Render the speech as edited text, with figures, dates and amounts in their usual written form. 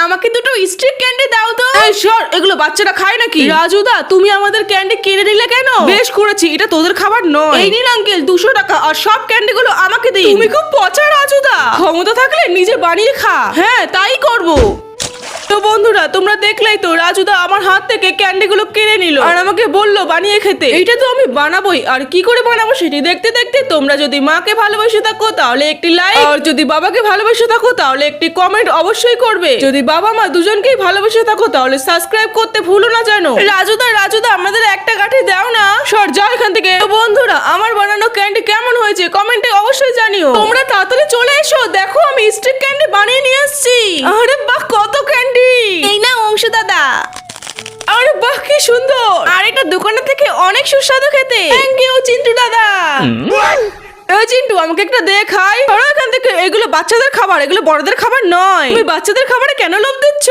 আমাকে দুটো Streak candy দাও তো। এই সর, এগুলো বাচ্চারা খায় নাকি? রাজুদা, তুমি আমাদের ক্যান্ডি কিনে নিলে কেন? বেশ করেছি, এটা তোদের খাবার নয়। এই নিন আঙ্কেল 200 টাকা, আর সব ক্যান্ডি গুলো আমাকে দিন। তুমি খুব পচা রাজুদা, ক্ষমতা থাকলে নিজে বানিয়ে খা। হ্যাঁ, তাই করবো। তো বন্ধুরা, তোমরা দেখলেই তো রাজুদা আমার হাত থেকে ক্যান্ডি গুলো কিনে নিল আর আমাকে বললো বানিয়ে খেতে। এইটা তো আমি বানাবোই, আর কি করে বানাবো সেটি দেখতে দেখতে তোমরা যদি মাকে ভালোবেসে থাকো তাহলে একটি লাইক, আর যদি বাবাকে ভালোবেসে থাকো তাহলে একটি কমেন্ট অবশ্যই করবে। যদি বাবা মা দুজনকেই ভালোবেসে থাকো তাহলে সাবস্ক্রাইব করতে ভুলো না জানো। রাজুদা আমাদের একটা কাঠি দাও না। সর যাও এখান থেকে। তো বন্ধুরা, আমার বানানো ক্যান্ডি কেমন হয়েছে কমেন্টে অবশ্যই জানিও। তোমরা তাড়াতাড়ি চলে এসো, দেখো আমি স্টিক ক্যান্ডি বানিয়ে নিয়ে এসেছি। আরে বাহ, কত ক্যান্ডি! এই না অংশ দাদা। আরে বাহ, কি সুন্দর! আর এটা দোকানের থেকে অনেক সুস্বাদু খেতে। থ্যাংক ইউ চিন্টু দাদা। এই চিন্টু, আমাকে একটা দে খাই। সরো এখান থেকে, এগুলো বাচ্চাদের খাবার, এগুলো বড়দের খাবার নয়। তুমি বাচ্চাদের খাবারে কেন লোভ দিচ্ছ?